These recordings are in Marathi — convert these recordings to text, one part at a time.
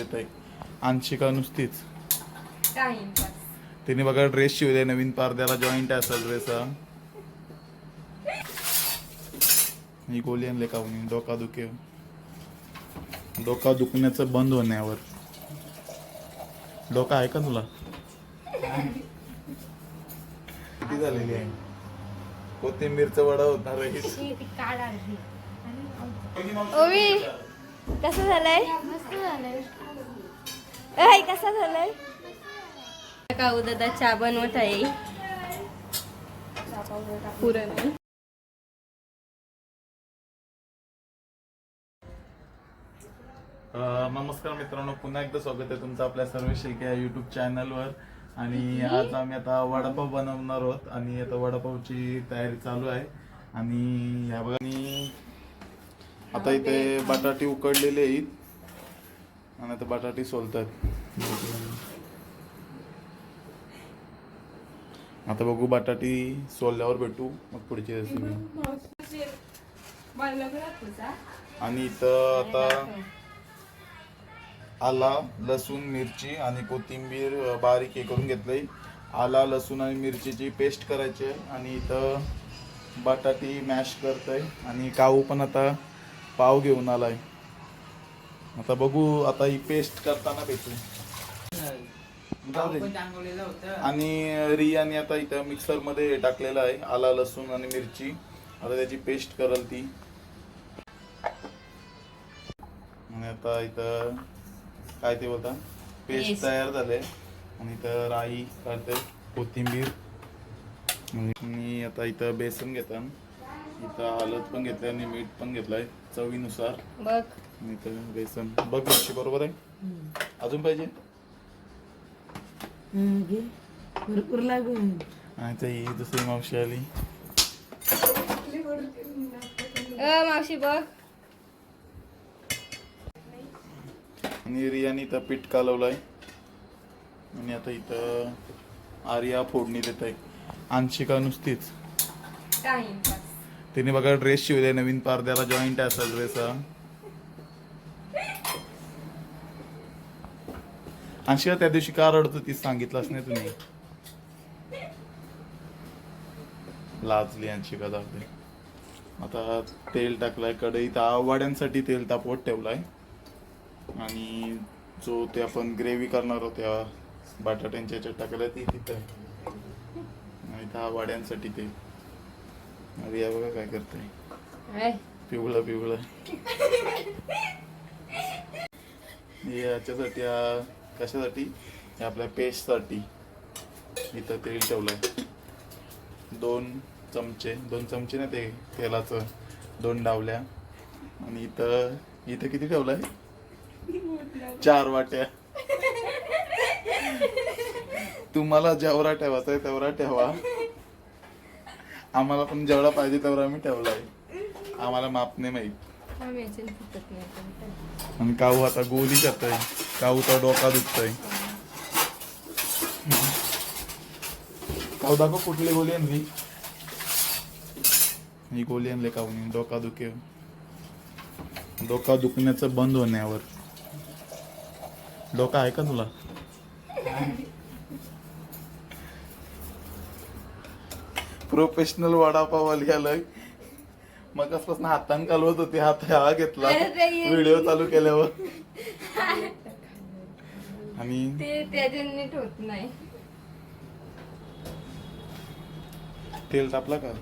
देत आहे. अंशिका नुसतीच टाइमपास. तिने बघा ड्रेस शिवले नवीन, पारद्याला जॉईंट आहे असा ड्रेस हा. ही गोली आणले का डोका दुखण्याचं बंद होण्यावर. डोका आहे का तुला? किती झालेली आहे? कोथिंबीरचा वडा होणार आहे. ओवी कसं झालंय? मस्त झालंय. हाय कसा झालाय? काऊ दादा चहा बनवत आहे. पुरण नमस्कार मित्रांनो, पुन्हा एकदा स्वागत आहे तुमचं आपल्या सर्व शिल्के या युट्यूब चॅनलवर. आणि आज आम्ही आता वडापाव बनवणार आहोत आणि आता वडापावची तयारी चालू आहे. आणि ह्या बघा आता इथे बटाटे उकडलेले आहेत आणि आता बटाटे सोलतात. आता बघू बटाटी सोलल्यावर भेटू मग पुढची रेसिपी. आणि इथं आता आला, लसूण, मिरची आणि कोथिंबीर बारीक हे करून घेतलंय. आला, लसूण आणि मिरचीची पेस्ट करायची आहे. आणि इथं बटाटी मॅश करतोय आणि काऊ पण आता पाव घेऊन आलाय. आता बघू आता ही पेस्ट करताना भेटू. आणि रियाने आता इथं मिक्सर मध्ये टाकलेलं आहे आला, लसूण आणि मिरची. आता त्याची पेस्ट करल ती. आणि आता इथं काय ते बोलता पेस्ट तयार झाले. आणि इथं राई करते, कोथिंबीर. आणि आता इथं बेसन घेतात, इथं हळद पण घेतलंय आणि मीठ पण घेतलंय चवीनुसार. बघ आणि इथं बेसन बघ मिरची बरोबर आहे. अजून पाहिजे? भरपूर लागून. आणि ही दुसरी मावशी आली. मावशी बघ. आणि रियाने इथं पीठ कालवलंय. आणि आता इथं आर्या फोडणी देत आहे. अंशिका नुसतीच टाइमपास. तिने बघा ड्रेस शिवले नवीन, पारद्याला जॉईंट आहे असा ड्रेस हा. अंशिका त्या दिवशी का रडत होती सांगितलंच नाही तुम्ही. लाजली अंशिका दाखले. आता तेल टाकलंय कढईत, वड्यांसाठी तेल तापवत ठेवलाय. आणि जो ते आपण ग्रेव्ही करणार आहोत त्या बटाट्यांच्या याच्यात टाकलं ती तिथं. आणि त्या वड्यांसाठी ते अरे या बघा काय करते, पिवळं पिवळं. याच्यासाठी कशासाठी? आपल्या पेस्ट साठी इथं तेल ठेवलंय. 2 चमचे ना ते तेलाचं, 2 डावल्या. आणि इथं किती ठेवलंय? 4 वाट्या. तुम्हाला जेवढा ठेवायचा आहे तेवढा ठेवा. आम्हाला पण जेवढा पाहिजे तेवढा आम्ही ठेवलाय. आम्हाला माप नाही माहित. आणि काऊ आता गोली करतोय. काऊचा डोका दुखतोय. काऊ दाखव कुठली गोली आणली. ही गोली आणली काऊनी डोका दुखण्याचं बंद होण्यावर. डोका आहे का तुला? प्रोफेशनल वडापाववाली आलाय. मग आसपासून हातान कालवत होती, हात हा घेतला व्हिडिओ चालू केल्यावर. आणि ते नीट होत नाही. तेल तापला का?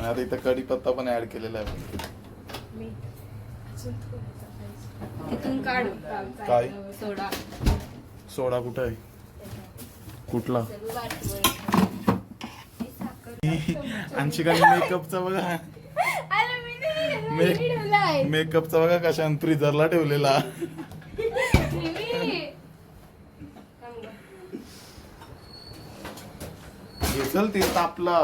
आता इथं कढीपत्ता पण ऍड केलेला आहे. तिथून काढ. काय? सोडा. सोडा कुठं आहे? कुठला? अंशिकाने मेकअपचा बघा, मेकअपचा बघा कशा फ्रीजरला ठेवलेला. चल ते तापला.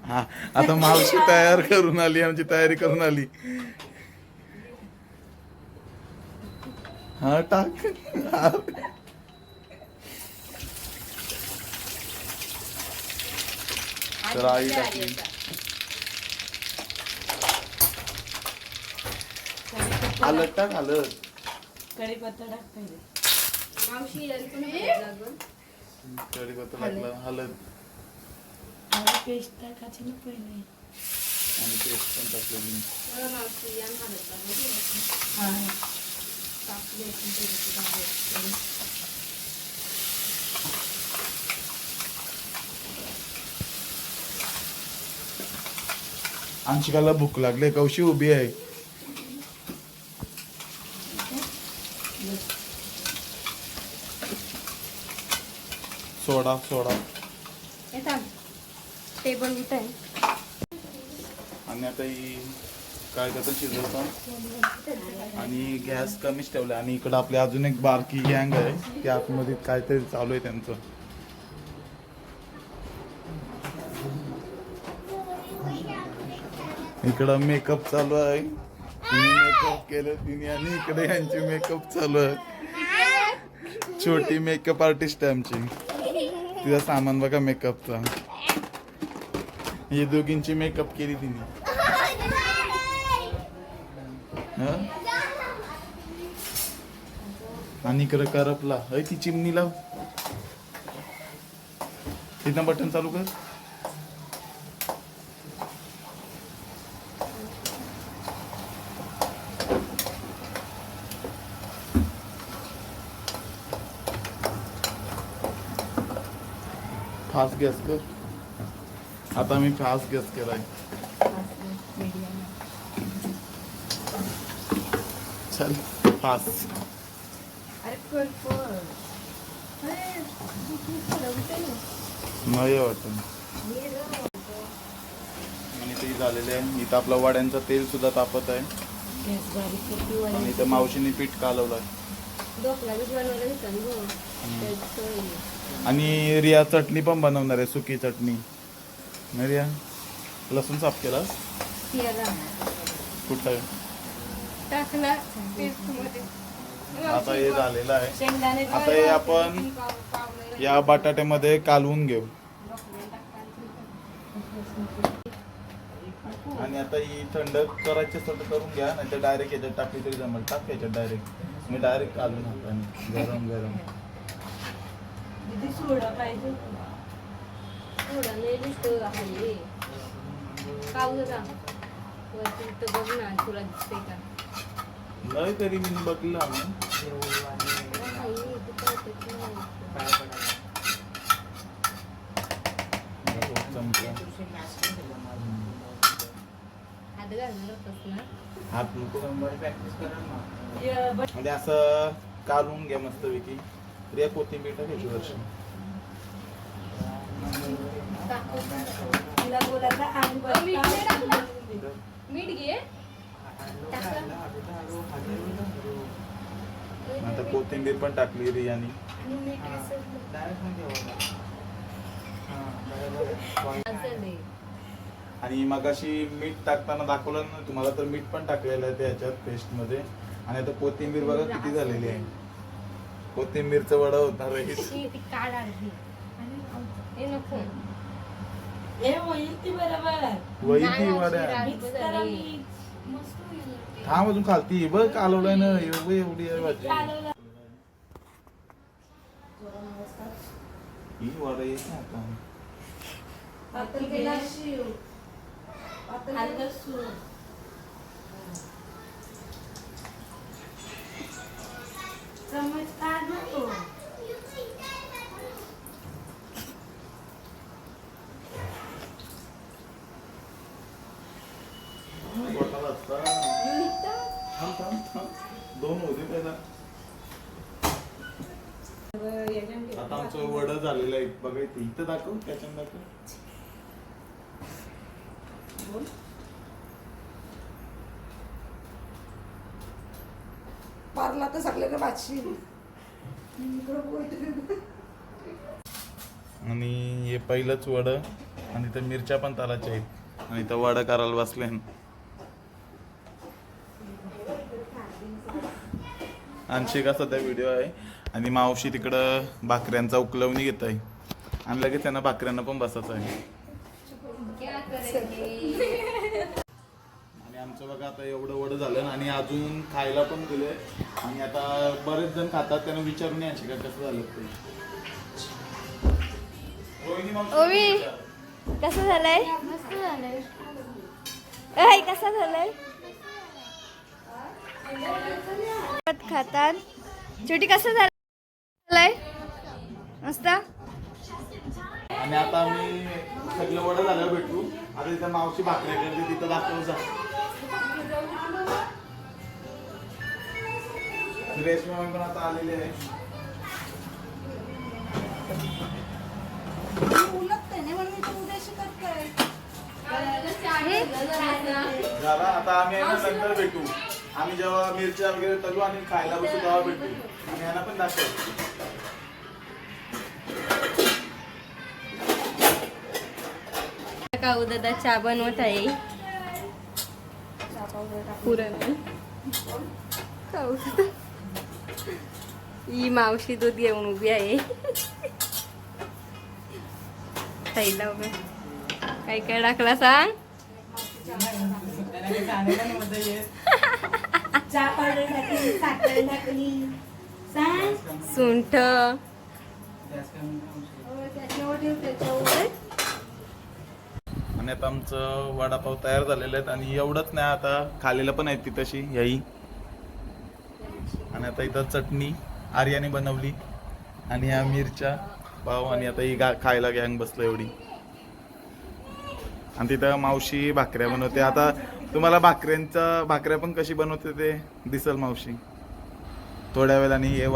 हा आता मावशी तयार करून आली, आमची तयारी करून आली. हा टाक. तर आई टाकली. हलत टाक हलत. कढीपत्ता टाक पहिले. मावशी आणि पुन्हा हळद लागून. कढीपत्ता टाकला हलत आणि पेस्ट टाकायची ना पहिले. आणि पेस्ट पण टाकलं मी. मावशी आणि हळद लागून. हा. टाकली असेल थोडीशी भाजी. अंशिकाला भूक लागली. कौशी उभी आहे. सोडा सोडा. हे थांब. टेबल उठ आहे. आणि आता ही काय करतो शिजवतो आणि गॅस कमीच ठेवला. आणि इकडं आपली अजून एक बारकी गँग आहे त्या आतमध्ये काहीतरी चालू आहे त्यांचं. इकडं मेकअप चालू आहे. तिने मेकअप केलं तिने आणि इकडे यांची मेकअप चालू आहे. छोटी मेकअप आर्टिस्ट आहे आमची. तिचा सामान बघा मेकअपचा. ही दोघींची मेकअप केली तिने. हं? आणि इकडे करपला. ती चिमणी लाव. तिथं बटन चालू कर. फास्ट गॅस कर. आता मी फास्ट गॅस केलाय. चल फास्ट. अरे कर कर. नाही वाटत. आणि ते झालेले आहे. इथं आपलं वड्यांचं तेल सुद्धा तापत आहे. गॅस बारीक करते आणि वाढली. इथं मावशीने पीठ कालवलंय. डोकला बी बनवायला घेतात गो. त्याची सोय नाही. आणि रिया चटणी पण बनवणार आहे. सुकी चटणी. नाही रिया लसूण साफ केला तिला कुठं. टाकला पेस्टमध्ये. आता हे झालेलं आहे. शेंगदाणे आता हे आपण या बटाट्यामध्ये कालवून घेऊ. आणि आता ही थंड करायची असेल तर करून घ्या. नाही तर डायरेक्ट याच्यात टाकली तरी जमेल. टाक याच्यात डायरेक्ट. मी डायरेक्ट कालून हाताने गरम गरम. किती सोडा पाहिजे. थोडा लय दिसतं हल्ली. कावलं जा. वरती तर बघ ना तुला दिसते का. नाही तरी मी बघलं आम्ही. नाही, ते कळतच नाही. चमचा. हात घालणार होतास ना. हात नको. ये बट म्हणजे असं कालवून घ्या मस्तपैकी. रिया कोथिंबीर टाकायची वर्षी. तिला बोलायचं आणि मीठ नाही टाकलं. मीठ घे. टाका. आता कोथिंबीर पण टाकली रियानी. आणि मीठ विसरलं. असं नाही. आणि मगाशी मीठ टाकताना दाखवलं ना तुम्हाला तर मीठ पण टाकलेलं आहे त्याच्यात पेस्ट मध्ये. आणि आता कोथिंबीर बघा किती झालेली आहे. कोथिंबीरचं वडा होणार आहे. ती काढ आणखी. हे नको. हे होईल ती बरोबर. वही ती नाही, वड्या. राग मिक्स झाली. करा मी. थांब अजून खालती बघ कालवलंय ना. एवढी आहे भाजी. कालवलं. ही वडा येत नाही आता. पातळ केला शिव. हलकं सूर. चम्मच काढ नको. बोटाला असता. थांब थांब थांब. दोन होते पहिला. आता आमचं वड झालेलं आहे. बघा इथं दाखव. त्याच्यात दाखव. पारला तर सगळे भाजी. आणि हे पहिलंच वड. आणि इथं मिरच्या पण तालाच्या आहेत. आणि इथं वडा करायला बसले. अंशिका सध्या व्हिडिओ आहे आणि मावशी तिकडं भाकऱ्यांचा उकलवणी घेत आहे आणि लगेच त्यांना भाकऱ्यांना पण बसायचं आहे. आणि आमचं बघा आता एवढं वडं झालं आणि अजून खायला पण दिलंय आणि आता बरेच जण खातात त्यांना विचारून यायचे का कसं झालं ते. रोहिणी मावशी ओवी विचार. कसं झालंय? मस्त झालंय. ऐ कसं झालंय? खातात छोटी कसं झालंय? मस्त. आणि आता आम्ही सगळं वडं झाल्यावर भेटू. आता तिथं मावशी भाकऱ्या करते तिथं दाखव जा. रेशमा मॅम पण आता आलेली आहे. झाला आता आम्ही आहे ना नंतर भेटू. आम्ही जेव्हा मिरच्या वगैरे तळू आणि खायला बसू तेव्हा भेटू आणि यांना पण दाखव. काऊ दादा चहा बनवत आहे. पुरण काऊ ही मावशी दूध घेऊन उभी आहे. ताईला उभे काय काय टाकला सांग. चहा पावडर टाकली, साखर टाकली. सांग. सुंठ आणि आता आमचं वडापाव तयार झालेलं आहेत आणि एवढंच नाही आता खालेलं पण आहेत ती तशी याही. आणि आता इथं चटणी आर्याने बनवली आणि ह्या मिरच्या पाव आणि आता ही खायला गँग बसलं एवढी. आणि तिथं मावशी भाकऱ्या बनवते. आता तुम्हाला भाकऱ्या पण कशी बनवते ते दिसल मावशी थोड्या वेळाने. हे